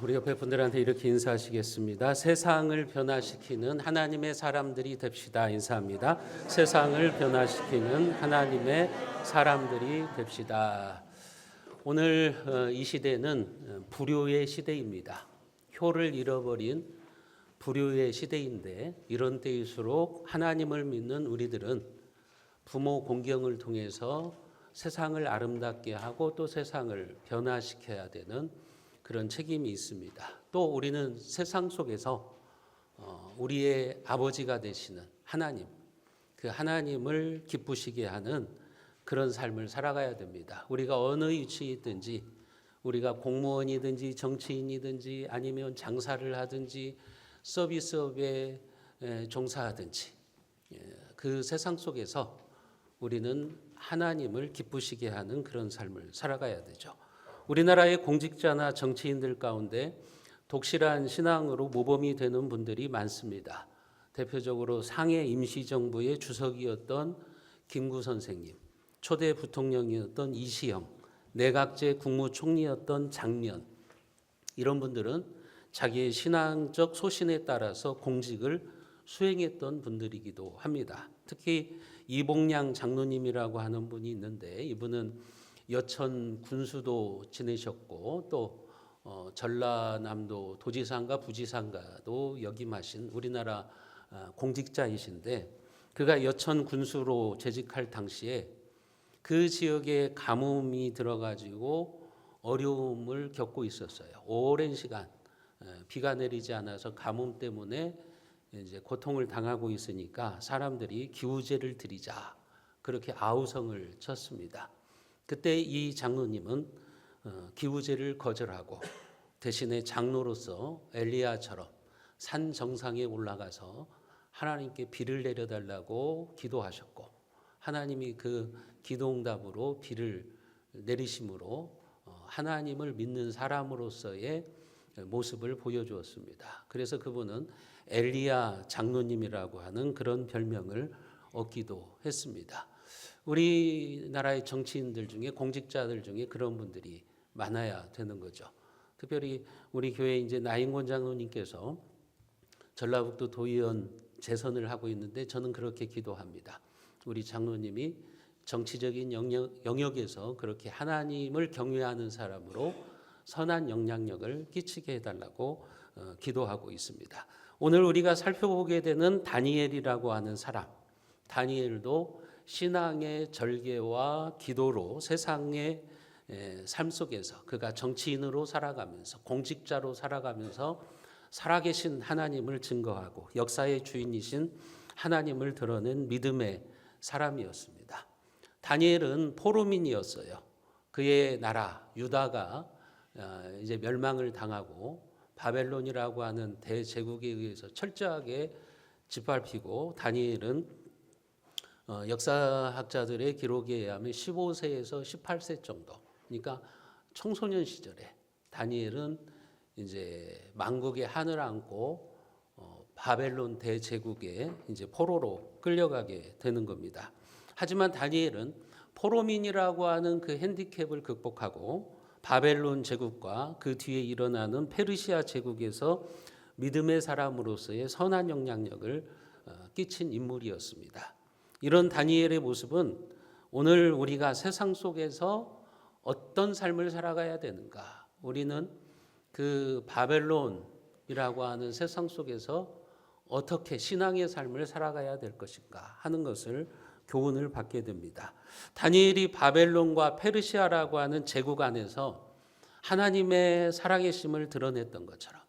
우리 옆에 분들한테 이렇게 인사하시겠습니다. 세상을 변화시키는 하나님의 사람들이 됩시다. 인사합니다. 세상을 변화시키는 하나님의 사람들이 됩시다. 오늘 이 시대는 불효의 시대입니다. 효를 잃어버린 불효의 시대인데, 이런 때일수록 하나님을 믿는 우리들은 부모 공경을 통해서 세상을 아름답게 하고 또 세상을 변화시켜야 되는 그런 책임이 있습니다. 또 우리는 세상 속에서 우리의 아버지가 되시는 하나님, 그 하나님을 기쁘시게 하는 그런 삶을 살아가야 됩니다. 우리가 어느 위치에 있든지, 우리가 공무원이든지 정치인이든지 아니면 장사를 하든지 서비스업에 종사하든지, 그 세상 속에서 우리는 하나님을 기쁘시게 하는 그런 삶을 살아가야 되죠. 우리나라의 공직자나 정치인들 가운데 독실한 신앙으로 모범이 되는 분들이 많습니다. 대표적으로 상해 임시정부의 주석이었던 김구 선생님, 초대 부통령이었던 이시영, 내각제 국무총리였던 장면, 이런 분들은 자기의 신앙적 소신에 따라서 공직을 수행했던 분들이기도 합니다. 특히 이봉량 장로님이라고 하는 분이 있는데, 이분은 여천 군수도 지내셨고 또 전라남도 도지사인가 부지사인가도 역임하신 우리나라 공직자이신데, 그가 여천 군수로 재직할 당시에 그 지역에 가뭄이 들어가지고 어려움을 겪고 있었어요. 오랜 시간 비가 내리지 않아서 가뭄 때문에 이제 고통을 당하고 있으니까 사람들이 기우제를 드리자, 그렇게 아우성을 쳤습니다. 그때 이 장로님은 기우제를 거절하고 대신에 장로로서 엘리야처럼 산 정상에 올라가서 하나님께 비를 내려달라고 기도하셨고, 하나님이 그 기도응답으로 비를 내리심으로 하나님을 믿는 사람으로서의 모습을 보여주었습니다. 그래서 그분은 엘리야 장로님이라고 하는 그런 별명을 얻기도 했습니다. 우리나라의 정치인들 중에, 공직자들 중에 그런 분들이 많아야 되는 거죠. 특별히 우리 교회 이제 나인권 장로님께서 전라북도 도의원 재선을 하고 있는데, 저는 그렇게 기도합니다. 우리 장로님이 정치적인 영역에서 그렇게 하나님을 경외하는 사람으로 선한 영향력을 끼치게 해달라고 기도하고 있습니다. 오늘 우리가 살펴보게 되는 다니엘이라고 하는 사람, 다니엘도 신앙의 절개와 기도로 세상의 삶 속에서 그가 정치인으로 살아가면서, 공직자로 살아가면서 살아계신 하나님을 증거하고 역사의 주인이신 하나님을 드러낸 믿음의 사람이었습니다. 다니엘은 포로민이었어요. 그의 나라 유다가 이제 멸망을 당하고 바벨론이라고 하는 대제국에 의해서 철저하게 짓밟히고, 다니엘은 역사학자들의 기록에 의하면 15세에서 18세 정도, 그러니까 청소년 시절에 다니엘은 이제 만국의 한을 안고 바벨론 대제국에 이제 포로로 끌려가게 되는 겁니다. 하지만 다니엘은 포로민이라고 하는 그 핸디캡을 극복하고 바벨론 제국과 그 뒤에 일어나는 페르시아 제국에서 믿음의 사람으로서의 선한 영향력을 끼친 인물이었습니다. 이런 다니엘의 모습은 오늘 우리가 세상 속에서 어떤 삶을 살아가야 되는가, 우리는 그 바벨론이라고 하는 세상 속에서 어떻게 신앙의 삶을 살아가야 될 것인가 하는 것을 교훈을 받게 됩니다. 다니엘이 바벨론과 페르시아라고 하는 제국 안에서 하나님의 살아계심을 드러냈던 것처럼,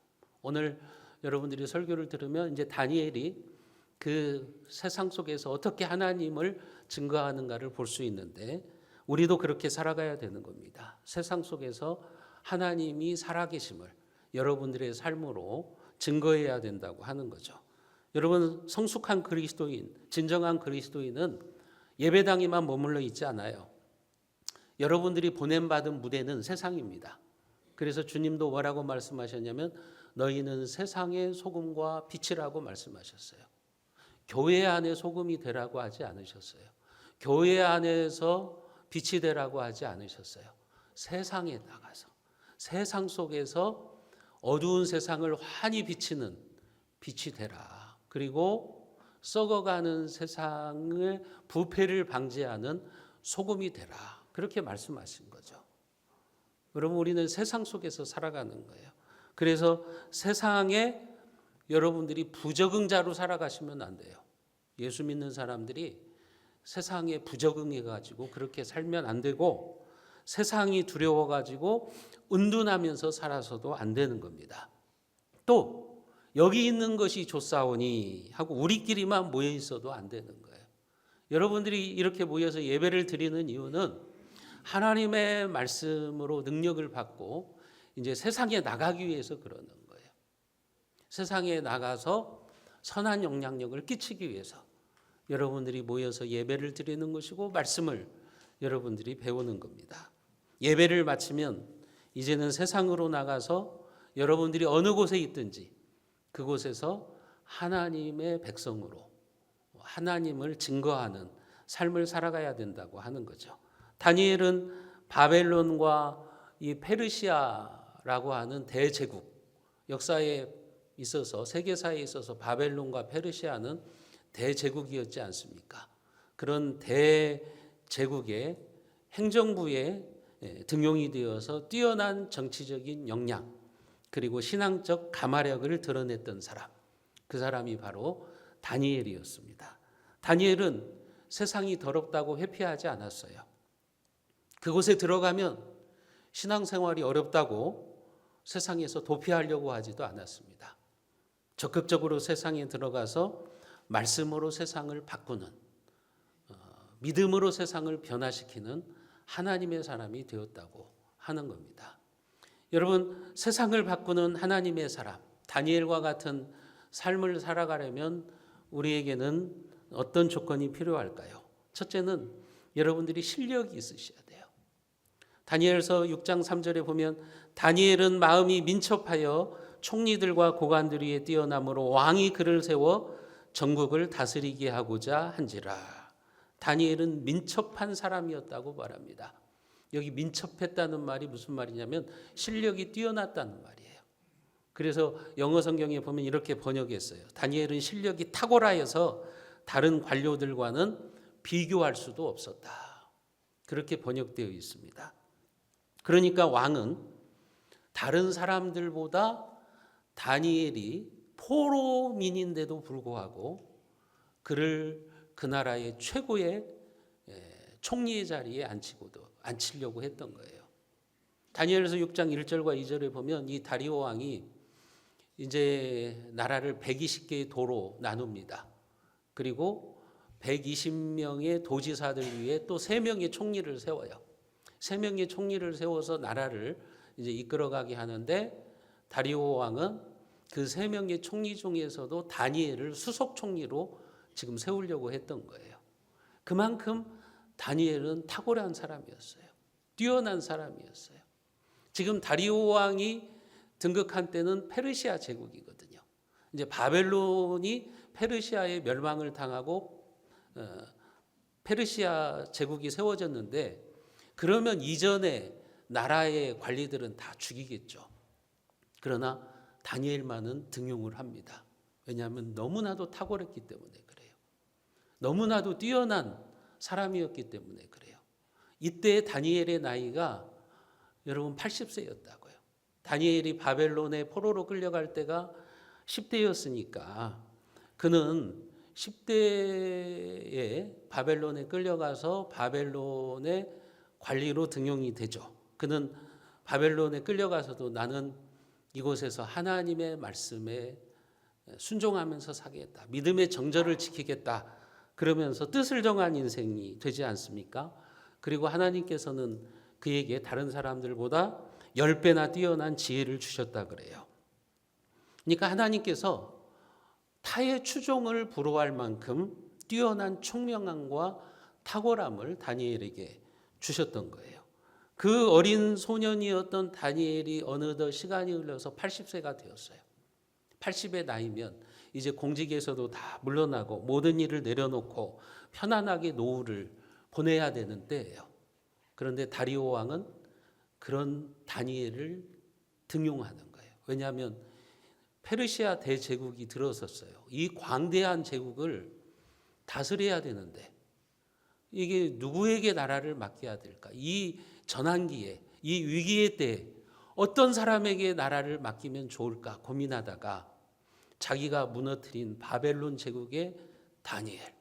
오늘 여러분들이 설교를 들으면 이제 다니엘이 그 세상 속에서 어떻게 하나님을 증거하는가를 볼 수 있는데, 우리도 그렇게 살아가야 되는 겁니다. 세상 속에서 하나님이 살아계심을 여러분들의 삶으로 증거해야 된다고 하는 거죠. 여러분, 성숙한 그리스도인, 진정한 그리스도인은 예배당에만 머물러 있지 않아요. 여러분들이 보냄받은 무대는 세상입니다. 그래서 주님도 뭐라고 말씀하셨냐면, 너희는 세상의 소금과 빛이라고 말씀하셨어요. 교회 안에 소금이 되라고 하지 않으셨어요. 교회 안에서 빛이 되라고 하지 않으셨어요. 세상에 나가서, 세상 속에서 어두운 세상을 환히 비치는 빛이 되라. 그리고 썩어가는 세상의 부패를 방지하는 소금이 되라. 그렇게 말씀하신 거죠. 여러분, 우리는 세상 속에서 살아가는 거예요. 그래서 세상에 여러분들이 부적응자로 살아가시면 안 돼요. 예수 믿는 사람들이 세상에 부적응해가지고 그렇게 살면 안 되고, 세상이 두려워가지고 은둔하면서 살아서도 안 되는 겁니다. 또 여기 있는 것이 좋사오니 하고 우리끼리만 모여 있어도 안 되는 거예요. 여러분들이 이렇게 모여서 예배를 드리는 이유는 하나님의 말씀으로 능력을 받고 이제 세상에 나가기 위해서 그러는 거예요. 세상에 나가서 선한 영향력을 끼치기 위해서 여러분들이 모여서 예배를 드리는 것이고 말씀을 여러분들이 배우는 겁니다. 예배를 마치면 이제는 세상으로 나가서 여러분들이 어느 곳에 있든지 그곳에서 하나님의 백성으로 하나님을 증거하는 삶을 살아가야 된다고 하는 거죠. 다니엘은 바벨론과 이 페르시아라고 하는 대제국, 역사에 있어서 세계사에 있어서 바벨론과 페르시아는 대제국이었지 않습니까? 그런 대제국의 행정부에 등용이 되어서 뛰어난 정치적인 역량 그리고 신앙적 가마력을 드러냈던 사람, 그 사람이 바로 다니엘이었습니다. 다니엘은 세상이 더럽다고 회피하지 않았어요. 그곳에 들어가면 신앙생활이 어렵다고 세상에서 도피하려고 하지도 않았습니다. 적극적으로 세상에 들어가서 말씀으로 세상을 바꾸는, 믿음으로 세상을 변화시키는 하나님의 사람이 되었다고 하는 겁니다. 여러분, 세상을 바꾸는 하나님의 사람, 다니엘과 같은 삶을 살아가려면 우리에게는 어떤 조건이 필요할까요? 첫째는 여러분들이 실력이 있으셔야 돼요. 다니엘서 6장 3절에 보면 다니엘은 마음이 민첩하여 총리들과 고관들 위에 뛰어남으로 왕이 그를 세워 전국을 다스리게 하고자 한지라. 다니엘은 민첩한 사람이었다고 말합니다. 여기 민첩했다는 말이 무슨 말이냐면 실력이 뛰어났다는 말이에요. 그래서 영어 성경에 보면 이렇게 번역했어요. 다니엘은 실력이 탁월하여서 다른 관료들과는 비교할 수도 없었다. 그렇게 번역되어 있습니다. 그러니까 왕은 다른 사람들보다 다니엘이 포로민인데도 불구하고 그를 그 나라의 최고의 총리의 자리에 앉히려고 했던 거예요. 다니엘서 6장 1절과 2절에 보면 이 다리오 왕이 이제 나라를 120개의 도로 나눕니다. 그리고 120명의 도지사들 위에 또 3명의 총리를 세워요. 3명의 총리를 세워서 나라를 이제 이끌어가게 하는데 다리오 왕은 그 3명의 총리 중에서도 다니엘을 수석 총리로 지금 세우려고 했던 거예요. 그만큼 다니엘은 탁월한 사람이었어요. 뛰어난 사람이었어요. 지금 다리오 왕이 등극한 때는 페르시아 제국이거든요. 이제 바벨론이 페르시아의 멸망을 당하고 페르시아 제국이 세워졌는데 그러면 이전에 나라의 관리들은 다 죽이겠죠. 그러나 다니엘만은 등용을 합니다. 왜냐하면 너무나도 탁월했기 때문에 그래요. 너무나도 뛰어난 사람이었기 때문에 그래요. 이때 다니엘의 나이가 여러분 80세였다고요. 다니엘이 바벨론의 포로로 끌려갈 때가 10대였으니까 그는 10대에 바벨론에 끌려가서 바벨론의 관리로 등용이 되죠. 그는 바벨론에 끌려가서도 나는 이곳에서 하나님의 말씀에 순종하면서 살겠다. 믿음의 정절을 지키겠다. 그러면서 뜻을 정한 인생이 되지 않습니까? 그리고 하나님께서는 그에게 다른 사람들보다 10배나 뛰어난 지혜를 주셨다 그래요. 그러니까 하나님께서 타의 추종을 부러워할 만큼 뛰어난 총명함과 탁월함을 다니엘에게 주셨던 거예요. 그 어린 소년이었던 다니엘이 어느덧 시간이 흘러서 80세가 되었어요. 80의 나이면 이제 공직에서도 다 물러나고 모든 일을 내려놓고 편안하게 노후를 보내야 되는 때예요. 그런데 다리오 왕은 그런 다니엘을 등용하는 거예요. 왜냐하면 페르시아 대제국이 들어섰어요. 이 광대한 제국을 다스려야 되는데 이게 누구에게 나라를 맡겨야 될까? 이 전환기에, 이 위기의 때에 어떤 사람에게 나라를 맡기면 좋을까 고민하다가 자기가 무너뜨린 바벨론 제국의 다니엘,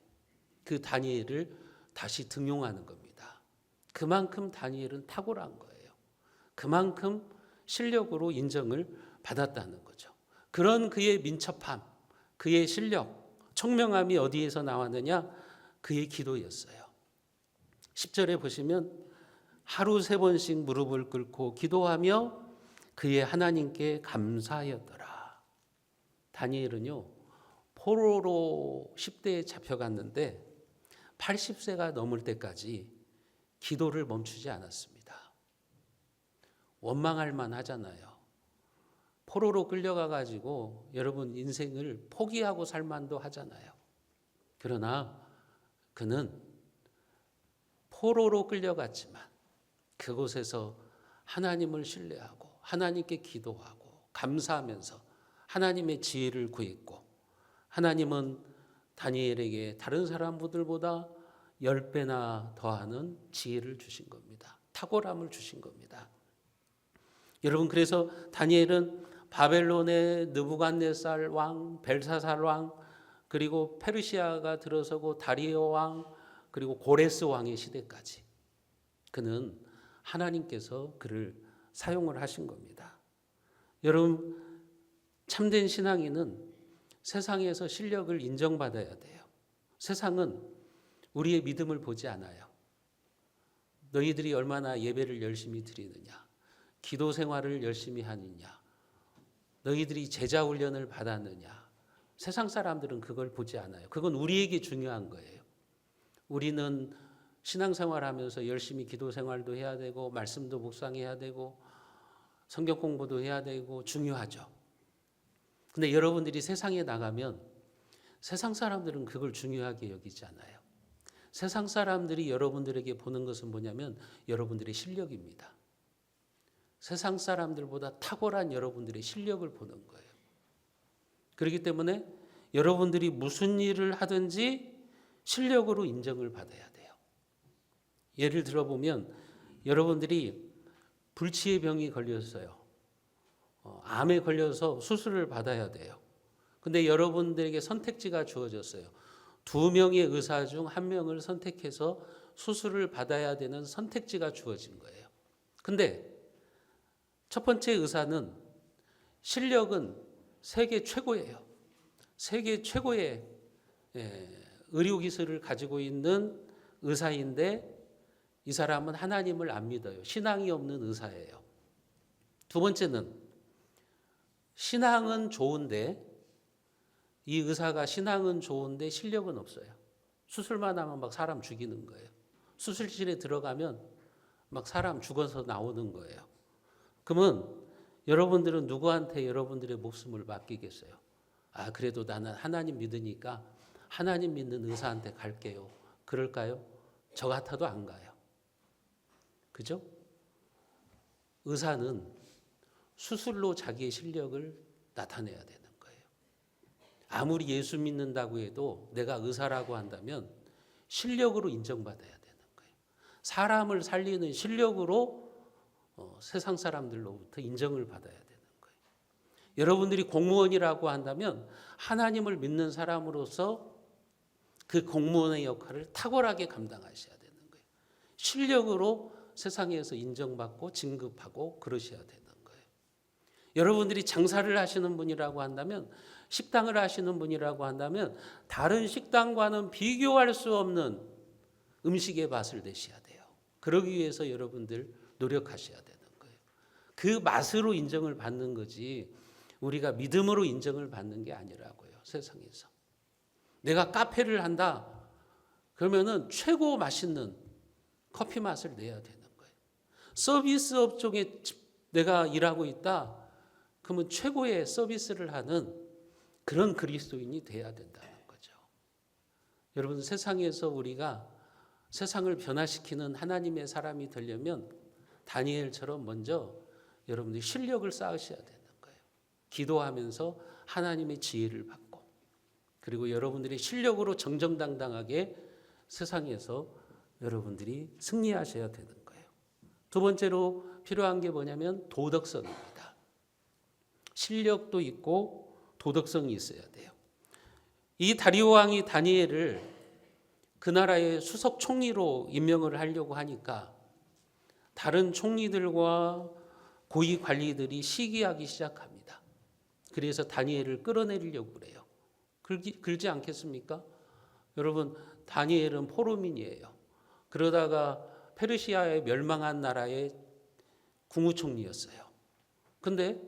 그 다니엘을 다시 등용하는 겁니다. 그만큼 다니엘은 탁월한 거예요. 그만큼 실력으로 인정을 받았다는 거죠. 그런 그의 민첩함, 그의 실력, 총명함이 어디에서 나왔느냐? 그의 기도였어요. 10절에 보시면 하루 3번씩 무릎을 꿇고 기도하며 그의 하나님께 감사하였더라. 다니엘은요, 포로로 10대에 잡혀갔는데 80세가 넘을 때까지 기도를 멈추지 않았습니다. 원망할 만하잖아요. 포로로 끌려가가지고 여러분 인생을 포기하고 살 만도 하잖아요. 그러나 그는 포로로 끌려갔지만 그곳에서 하나님을 신뢰하고 하나님께 기도하고 감사하면서 하나님의 지혜를 구했고, 하나님은 다니엘에게 다른 사람들보다 10배나 더하는 지혜를 주신 겁니다. 탁월함을 주신 겁니다. 여러분, 그래서 다니엘은 바벨론의 느부갓네살 왕, 벨사살 왕, 그리고 페르시아가 들어서고 다리오 왕, 그리고 고레스 왕의 시대까지 그는 하나님께서 그를 사용을 하신 겁니다. 여러분, 참된 신앙인은 세상에서 실력을 인정받아야 돼요. 세상은 우리의 믿음을 보지 않아요. 너희들이 얼마나 예배를 열심히 드리느냐, 기도 생활을 열심히 하느냐, 너희들이 제자 훈련을 받았느냐, 세상 사람들은 그걸 보지 않아요. 그건 우리에게 중요한 거예요. 우리는 신앙생활하면서 열심히 기도 생활도 해야 되고 말씀도 묵상해야 되고 성경 공부도 해야 되고 중요하죠. 근데 여러분들이 세상에 나가면 세상 사람들은 그걸 중요하게 여기지 않아요. 세상 사람들이 여러분들에게 보는 것은 뭐냐면 여러분들의 실력입니다. 세상 사람들보다 탁월한 여러분들의 실력을 보는 거예요. 그렇기 때문에 여러분들이 무슨 일을 하든지 실력으로 인정을 받아야 돼요. 예를 들어보면 여러분들이 불치의 병이 걸렸어요. 암에 걸려서 수술을 받아야 돼요. 근데 여러분들에게 선택지가 주어졌어요. 2명의 의사 중 1명을 선택해서 수술을 받아야 되는 선택지가 주어진 거예요. 근데 첫 번째 의사는 실력은 세계 최고예요. 세계 최고의 의료기술을 가지고 있는 의사인데 이 사람은 하나님을 안 믿어요. 신앙이 없는 의사예요. 두 번째는 신앙은 좋은데 이 의사가 신앙은 좋은데 실력은 없어요. 수술만 하면 막 사람 죽이는 거예요. 수술실에 들어가면 막 사람 죽어서 나오는 거예요. 그러면 여러분들은 누구한테 여러분들의 목숨을 맡기겠어요? 아, 그래도 나는 하나님 믿으니까 하나님 믿는 의사한테 갈게요. 그럴까요? 저 같아도 안 가요. 그죠? 의사는 수술로 자기의 실력을 나타내야 되는 거예요. 아무리 예수 믿는다고 해도 내가 의사라고 한다면 실력으로 인정받아야 되는 거예요. 사람을 살리는 실력으로 세상 사람들로부터 인정을 받아야 되는 거예요. 여러분들이 공무원이라고 한다면 하나님을 믿는 사람으로서 그 공무원의 역할을 탁월하게 감당하셔야 되는 거예요. 실력으로 세상에서 인정받고 진급하고 그러셔야 되는 거예요. 여러분들이 장사를 하시는 분이라고 한다면, 식당을 하시는 분이라고 한다면 다른 식당과는 비교할 수 없는 음식의 맛을 내셔야 돼요. 그러기 위해서 여러분들 노력하셔야 되는 거예요. 그 맛으로 인정을 받는 거지 우리가 믿음으로 인정을 받는 게 아니라고요. 세상에서. 내가 카페를 한다 그러면은 최고 맛있는 커피 맛을 내야 되는 거예요. 서비스 업종에 내가 일하고 있다 그러면 최고의 서비스를 하는 그런 그리스도인이 돼야 된다는 거죠. 여러분, 세상에서 우리가 세상을 변화시키는 하나님의 사람이 되려면 다니엘처럼 먼저 여러분들이 실력을 쌓으셔야 되는 거예요. 기도하면서 하나님의 지혜를 받고, 그리고 여러분들이 실력으로 정정당당하게 세상에서 여러분들이 승리하셔야 되는 거예요. 두 번째로 필요한 게 뭐냐면 도덕성입니다. 실력도 있고 도덕성이 있어야 돼요. 이 다리오 왕이 다니엘을 그 나라의 수석 총리로 임명을 하려고 하니까 다른 총리들과 고위 관리들이 시기하기 시작합니다. 그래서 다니엘을 끌어내리려고 그래요. 그러지 않겠습니까? 여러분, 다니엘은 포로민이에요. 그러다가 페르시아에 멸망한 나라의 국무총리였어요. 근데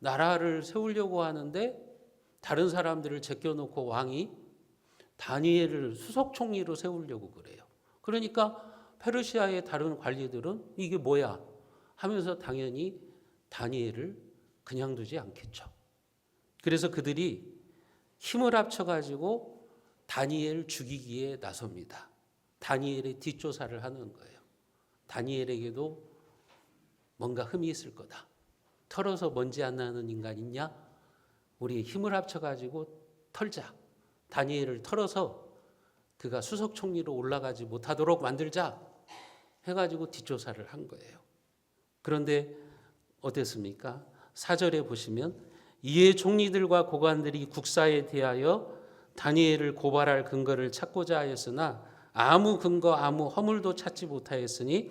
나라를 세우려고 하는데 다른 사람들을 제껴놓고 왕이 다니엘을 수석 총리로 세우려고 그래요. 그러니까 페르시아의 다른 관리들은 이게 뭐야 하면서 당연히 다니엘을 그냥 두지 않겠죠. 그래서 그들이 힘을 합쳐가지고 다니엘을 죽이기에 나섭니다. 다니엘의 뒷조사를 하는 거예요. 다니엘에게도 뭔가 흠이 있을 거다. 털어서 먼지 안 나는 인간 있냐? 우리 힘을 합쳐가지고 털자. 다니엘을 털어서 그가 수석 총리로 올라가지 못하도록 만들자 해가지고 뒷조사를 한 거예요. 그런데 어땠습니까? 4절에 보시면 이에 총리들과 고관들이 국사에 대하여 다니엘을 고발할 근거를 찾고자 하였으나 아무 근거 아무 허물도 찾지 못하였으니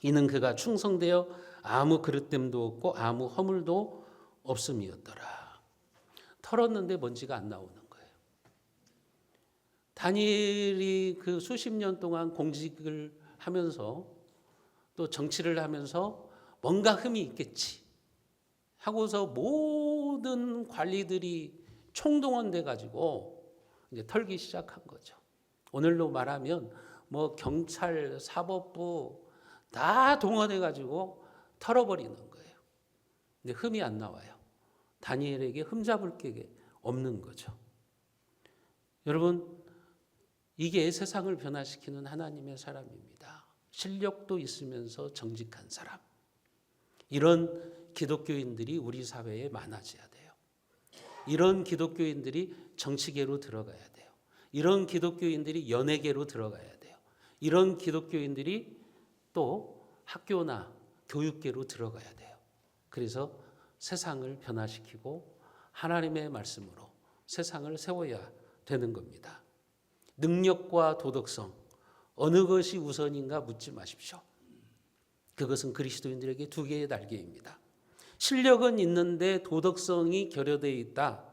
이는 그가 충성되어 아무 그릇됨도 없고 아무 허물도 없음이었더라. 털었는데 먼지가 안 나오는 거예요. 다니엘이 그 수십 년 동안 공직을 하면서 또 정치를 하면서 뭔가 흠이 있겠지 하고서 모든 관리들이 총동원돼 가지고 이제 털기 시작한 거죠. 오늘로 말하면 뭐 경찰, 사법부 다 동원해 가지고 털어버리는 거예요. 근데 흠이 안 나와요. 다니엘에게 흠잡을 게 없는 거죠. 여러분, 이게 세상을 변화시키는 하나님의 사람입니다. 실력도 있으면서 정직한 사람. 이런 기독교인들이 우리 사회에 많아져야 돼요. 이런 기독교인들이 정치계로 들어가야 돼요. 이런 기독교인들이 연예계로 들어가야 돼요. 이런 기독교인들이 또 학교나 교육계로 들어가야 돼요. 그래서 세상을 변화시키고 하나님의 말씀으로 세상을 세워야 되는 겁니다. 능력과 도덕성 어느 것이 우선인가 묻지 마십시오. 그것은 그리스도인들에게 두 개의 날개입니다. 실력은 있는데 도덕성이 결여되어 있다.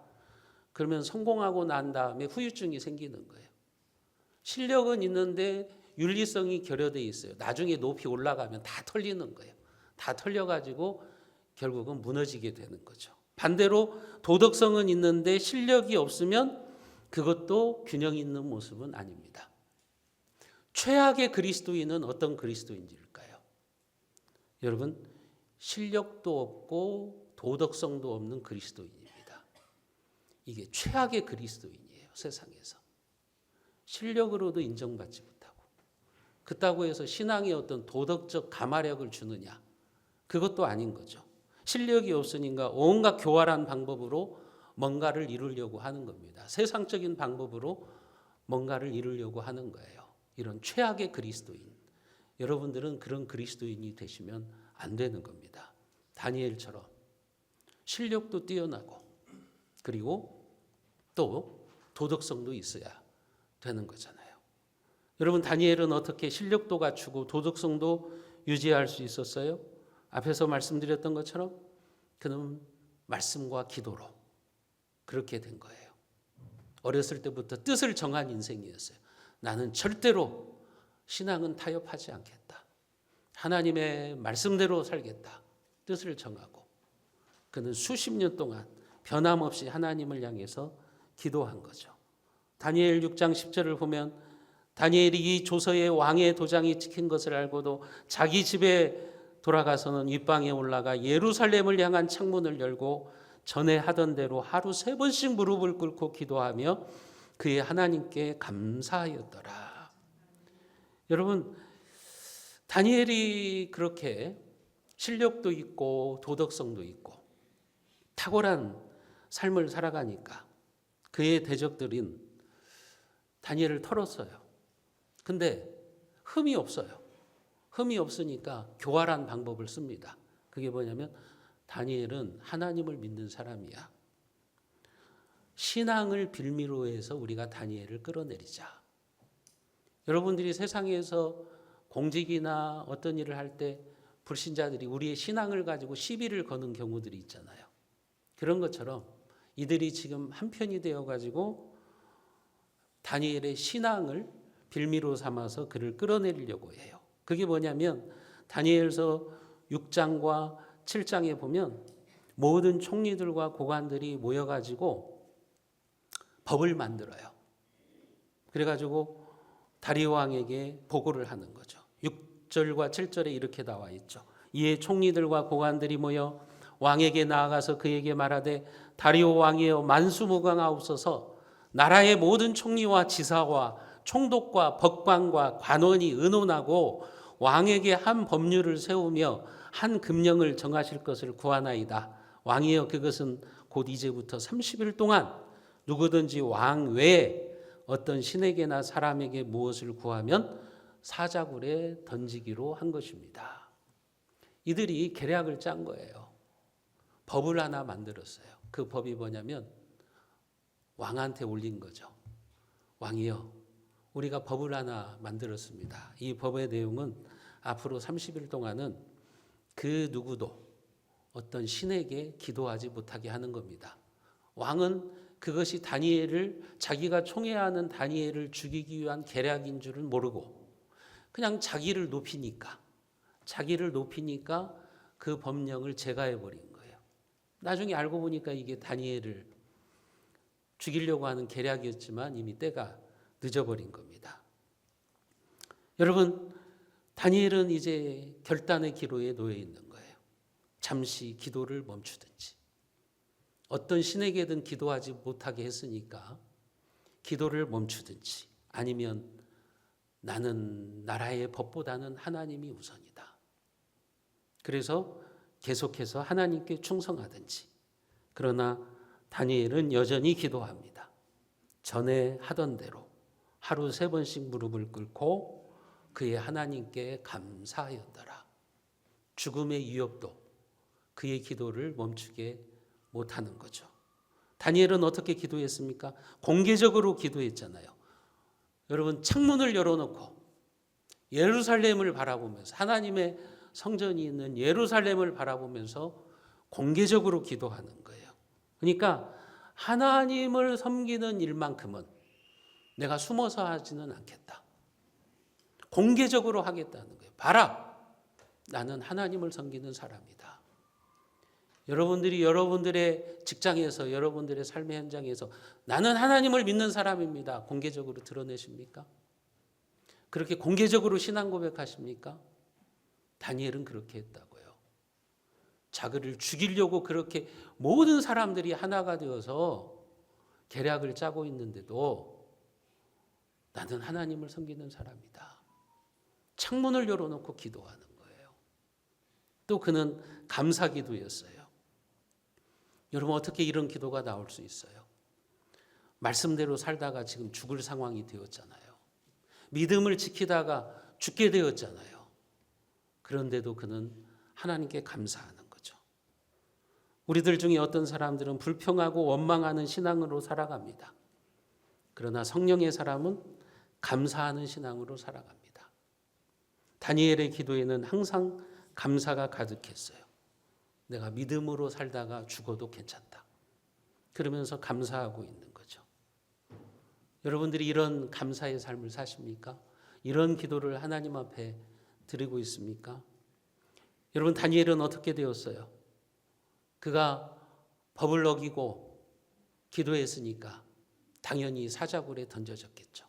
그러면 성공하고 난 다음에 후유증이 생기는 거예요. 실력은 있는데 윤리성이 결여되어 있어요. 나중에 높이 올라가면 다 털리는 거예요. 다 털려가지고 결국은 무너지게 되는 거죠. 반대로 도덕성은 있는데 실력이 없으면 그것도 균형 있는 모습은 아닙니다. 최악의 그리스도인은 어떤 그리스도인일까요? 여러분, 실력도 없고 도덕성도 없는 그리스도인입니다. 이게 최악의 그리스도인이에요, 세상에서. 실력으로도 인정받지 못하고 그렇다고 해서 신앙에 어떤 도덕적 가마력을 주느냐? 그것도 아닌 거죠. 실력이 없으니까 온갖 교활한 방법으로 뭔가를 이루려고 하는 겁니다. 세상적인 방법으로 뭔가를 이루려고 하는 거예요. 이런 최악의 그리스도인. 여러분들은 그런 그리스도인이 되시면 안 되는 겁니다. 다니엘처럼 실력도 뛰어나고 그리고 또 도덕성도 있어야 되는 거잖아요. 여러분, 다니엘은 어떻게 실력도 갖추고 도덕성도 유지할 수 있었어요? 앞에서 말씀드렸던 것처럼 그는 말씀과 기도로 그렇게 된 거예요. 어렸을 때부터 뜻을 정한 인생이었어요. 나는 절대로 신앙은 타협하지 않겠다. 하나님의 말씀대로 살겠다. 뜻을 정하고 그는 수십 년 동안 변함없이 하나님을 향해서 기도한 거죠. 다니엘 6장 10절을 보면 다니엘이 이 조서에 왕의 도장이 찍힌 것을 알고도 자기 집에 돌아가서는 윗방에 올라가 예루살렘을 향한 창문을 열고 전에 하던 대로 하루 3번씩 무릎을 꿇고 기도하며 그의 하나님께 감사하였더라. 여러분, 다니엘이 그렇게 실력도 있고 도덕성도 있고 탁월한 삶을 살아가니까 그의 대적들은 다니엘을 털었어요. 근데 흠이 없어요. 흠이 없으니까 교활한 방법을 씁니다. 그게 뭐냐면 다니엘은 하나님을 믿는 사람이야. 신앙을 빌미로 해서 우리가 다니엘을 끌어내리자. 여러분들이 세상에서 공직이나 어떤 일을 할 때 불신자들이 우리의 신앙을 가지고 시비를 거는 경우들이 있잖아요. 그런 것처럼 이들이 지금 한편이 되어가지고 다니엘의 신앙을 빌미로 삼아서 그를 끌어내리려고 해요. 그게 뭐냐면 다니엘서 6장과 7장에 보면 모든 총리들과 고관들이 모여가지고 법을 만들어요. 그래가지고 다리오 왕에게 보고를 하는 거죠. 6절과 7절에 이렇게 나와 있죠. 이에 총리들과 고관들이 모여 왕에게 나아가서 그에게 말하되 다리오 왕이여 만수무강하옵소서. 나라의 모든 총리와 지사와 총독과 법관과 관원이 의논하고 왕에게 한 법률을 세우며 한 금령을 정하실 것을 구하나이다. 왕이여 그것은 곧 이제부터 30일 동안 누구든지 왕 외에 어떤 신에게나 사람에게 무엇을 구하면 사자굴에 던지기로 한 것입니다. 이들이 계략을 짠 거예요. 법을 하나 만들었어요. 그 법이 뭐냐면 왕한테 올린 거죠. 왕이여, 우리가 법을 하나 만들었습니다. 이 법의 내용은 앞으로 30일 동안은 그 누구도 어떤 신에게 기도하지 못하게 하는 겁니다. 왕은 그것이 다니엘을 자기가 총애하는 다니엘을 죽이기 위한 계략인 줄은 모르고 그냥 자기를 높이니까 그 법령을 제거해 버린 거예요. 나중에 알고 보니까 이게 다니엘을 죽이려고 하는 계략이었지만 이미 때가 늦어버린 겁니다. 여러분, 다니엘은 이제 결단의 기로에 놓여 있는 거예요. 잠시 기도를 멈추든지 어떤 신에게든 기도하지 못하게 했으니까 기도를 멈추든지 아니면 나는 나라의 법보다는 하나님이 우선이다. 그래서 계속해서 하나님께 충성하든지. 그러나 다니엘은 여전히 기도합니다. 전에 하던 대로 하루 3번씩 무릎을 꿇고 그의 하나님께 감사하였더라. 죽음의 위협도 그의 기도를 멈추게 못하는 거죠. 다니엘은 어떻게 기도했습니까? 공개적으로 기도했잖아요. 여러분, 창문을 열어놓고 예루살렘을 바라보면서 하나님의 성전이 있는 예루살렘을 바라보면서 공개적으로 기도하는 거예요. 그러니까 하나님을 섬기는 일만큼은 내가 숨어서 하지는 않겠다. 공개적으로 하겠다는 거예요. 봐라, 나는 하나님을 섬기는 사람이다. 여러분들이 여러분들의 직장에서 여러분들의 삶의 현장에서 나는 하나님을 믿는 사람입니다. 공개적으로 드러내십니까? 그렇게 공개적으로 신앙 고백하십니까? 다니엘은 그렇게 했다고요. 자기를 죽이려고 그렇게 모든 사람들이 하나가 되어서 계략을 짜고 있는데도 나는 하나님을 섬기는 사람이다. 창문을 열어놓고 기도하는 거예요. 또 그는 감사 기도였어요. 여러분, 어떻게 이런 기도가 나올 수 있어요? 말씀대로 살다가 지금 죽을 상황이 되었잖아요. 믿음을 지키다가 죽게 되었잖아요. 그런데도 그는 하나님께 감사하는 거죠. 우리들 중에 어떤 사람들은 불평하고 원망하는 신앙으로 살아갑니다. 그러나 성령의 사람은 감사하는 신앙으로 살아갑니다. 다니엘의 기도에는 항상 감사가 가득했어요. 내가 믿음으로 살다가 죽어도 괜찮다. 그러면서 감사하고 있는 거죠. 여러분들이 이런 감사의 삶을 사십니까? 이런 기도를 하나님 앞에 드리고 있습니까? 여러분, 다니엘은 어떻게 되었어요? 그가 법을 어기고 기도했으니까 당연히 사자굴에 던져졌겠죠.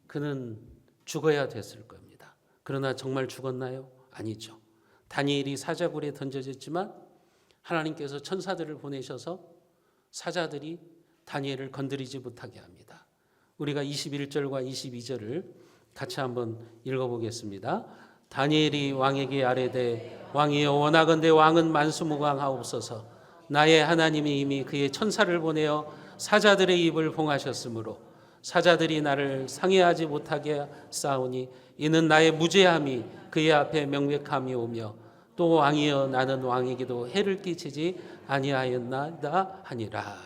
그는 죽어야 됐을 겁니다. 그러나 정말 죽었나요? 아니죠. 다니엘이 사자굴에 던져졌지만 하나님께서 천사들을 보내셔서 사자들이 다니엘을 건드리지 못하게 합니다. 우리가 21절과 22절을 같이 한번 읽어보겠습니다. 다니엘이 왕에게 아뢰되 왕이여 원하건대 왕은 만수무강하옵소서. 나의 하나님이 이미 그의 천사를 보내어 사자들의 입을 봉하셨으므로 사자들이 나를 상해하지 못하게 싸우니 이는 나의 무죄함이 그의 앞에 명백함이오며 또 왕이여 나는 왕에게도 해를 끼치지 아니하였나이다 하니라.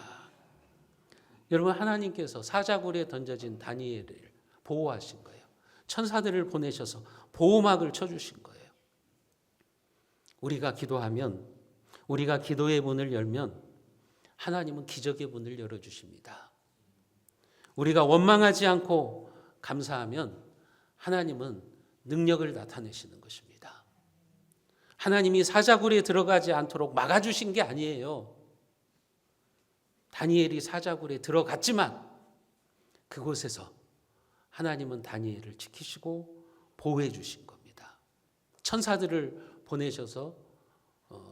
여러분, 하나님께서 사자굴에 던져진 다니엘을 보호하신 거예요. 천사들을 보내셔서 보호막을 쳐주신 거예요. 우리가 기도하면, 우리가 기도의 문을 열면 하나님은 기적의 문을 열어주십니다. 우리가 원망하지 않고 감사하면 하나님은 능력을 나타내시는 것입니다. 하나님이 사자굴에 들어가지 않도록 막아주신 게 아니에요. 다니엘이 사자굴에 들어갔지만 그곳에서 하나님은 다니엘을 지키시고 보호해 주신 겁니다. 천사들을 보내셔서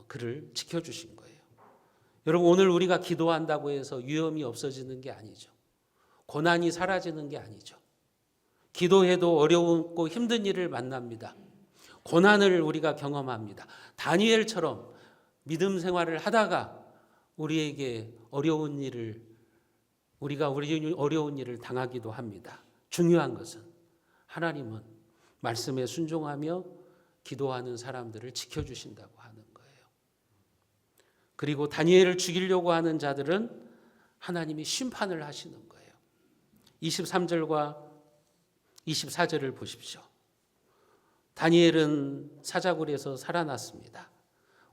그를 지켜주신 거예요. 여러분, 오늘 우리가 기도한다고 해서 위험이 없어지는 게 아니죠. 고난이 사라지는 게 아니죠. 기도해도 어려웠고 힘든 일을 만납니다. 고난을 우리가 경험합니다. 다니엘처럼 믿음 생활을 하다가 우리에게 어려운 일을 당하기도 합니다. 중요한 것은 하나님은 말씀에 순종하며 기도하는 사람들을 지켜주신다고 하는 거예요. 그리고 다니엘을 죽이려고 하는 자들은 하나님이 심판을 하시는 거예요. 23절과 24절을 보십시오. 다니엘은 사자굴에서 살아났습니다.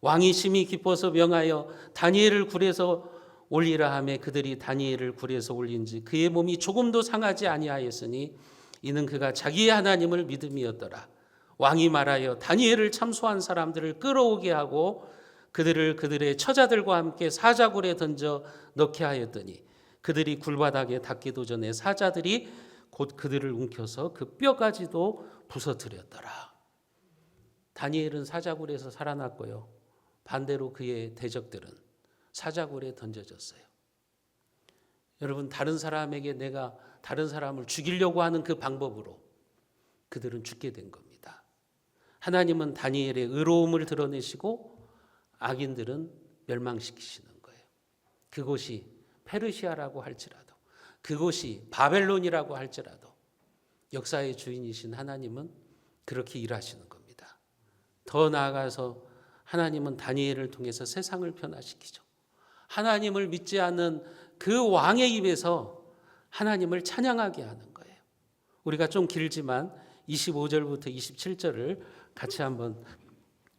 왕이 심히 기뻐서 명하여 다니엘을 굴에서 올리라 하매 그들이 다니엘을 굴에서 올린지 그의 몸이 조금도 상하지 아니하였으니 이는 그가 자기의 하나님을 믿음이었더라. 왕이 말하여 다니엘을 참소한 사람들을 끌어오게 하고 그들을 그들의 처자들과 함께 사자굴에 던져 넣게 하였더니 그들이 굴바닥에 닿기도 전에 사자들이 곧 그들을 움켜서 그 뼈까지도 부서뜨렸더라. 다니엘은 사자굴에서 살아났고요. 반대로 그의 대적들은 사자굴에 던져졌어요. 여러분, 다른 사람에게 내가 다른 사람을 죽이려고 하는 그 방법으로 그들은 죽게 된 겁니다. 하나님은 다니엘의 의로움을 드러내시고 악인들은 멸망시키시는 거예요. 그곳이 페르시아라고 할지라도, 그곳이 바벨론이라고 할지라도 역사의 주인이신 하나님은 그렇게 일하시는 겁니다. 더 나아가서 하나님은 다니엘을 통해서 세상을 변화시키죠. 하나님을 믿지 않는 그 왕의 입에서 하나님을 찬양하게 하는 거예요. 우리가 좀 길지만 25절부터 27절을 같이 한번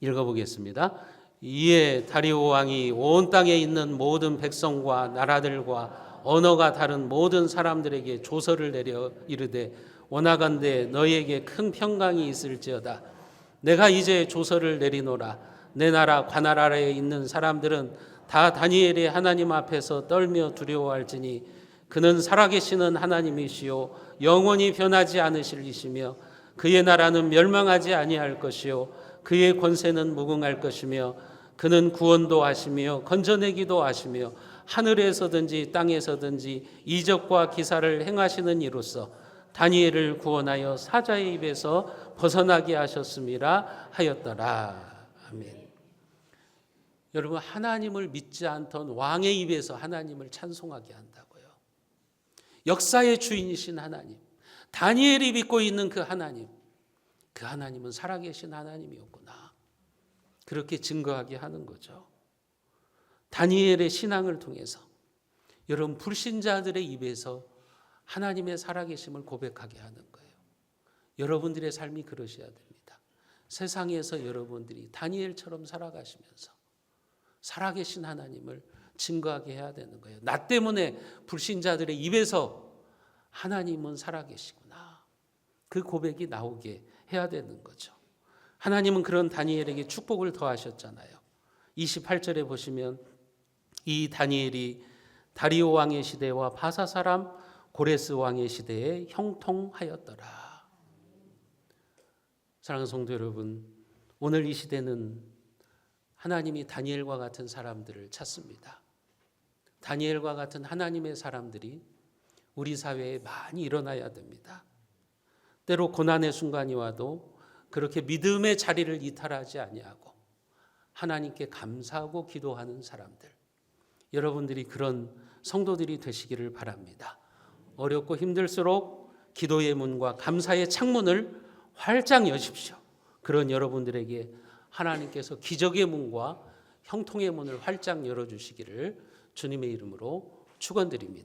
읽어보겠습니다. 이에 다리오 왕이 온 땅에 있는 모든 백성과 나라들과 언어가 다른 모든 사람들에게 조서를 내려 이르되 원하건대 너희에게 큰 평강이 있을지어다. 내가 이제 조서를 내리노라. 내 나라 관할 아래에 있는 사람들은 다 다니엘의 하나님 앞에서 떨며 두려워할지니 그는 살아계시는 하나님이시요 영원히 변하지 않으실 이시며 그의 나라는 멸망하지 아니할 것이요 그의 권세는 무궁할 것이며 그는 구원도 하시며 건져내기도 하시며 하늘에서든지 땅에서든지 이적과 기사를 행하시는 이로써 다니엘을 구원하여 사자의 입에서 벗어나게 하셨음이라 하였더라. 아멘. 여러분, 하나님을 믿지 않던 왕의 입에서 하나님을 찬송하게 한다고요. 역사의 주인이신 하나님, 다니엘이 믿고 있는 그 하나님은 살아계신 하나님이었구나. 그렇게 증거하게 하는 거죠. 다니엘의 신앙을 통해서 여러분, 불신자들의 입에서 하나님의 살아계심을 고백하게 하는 거예요. 여러분들의 삶이 그러셔야 됩니다. 세상에서 여러분들이 다니엘처럼 살아가시면서 살아계신 하나님을 증거하게 해야 되는 거예요. 나 때문에 불신자들의 입에서 하나님은 살아계시구나. 그 고백이 나오게 해야 되는 거죠. 하나님은 그런 다니엘에게 축복을 더하셨잖아요. 28절에 보시면 이 다니엘이 다리오 왕의 시대와 바사 사람 고레스 왕의 시대에 형통하였더라. 사랑하는 성도 여러분, 오늘 이 시대는 하나님이 다니엘과 같은 사람들을 찾습니다. 다니엘과 같은 하나님의 사람들이 우리 사회에 많이 일어나야 됩니다. 때로 고난의 순간이 와도 그렇게 믿음의 자리를 이탈하지 아니하고 하나님께 감사하고 기도하는 사람들, 여러분들이 그런 성도들이 되시기를 바랍니다. 어렵고 힘들수록 기도의 문과 감사의 창문을 활짝 여십시오. 그런 여러분들에게 하나님께서 기적의 문과 형통의 문을 활짝 열어주시기를 주님의 이름으로 축원드립니다.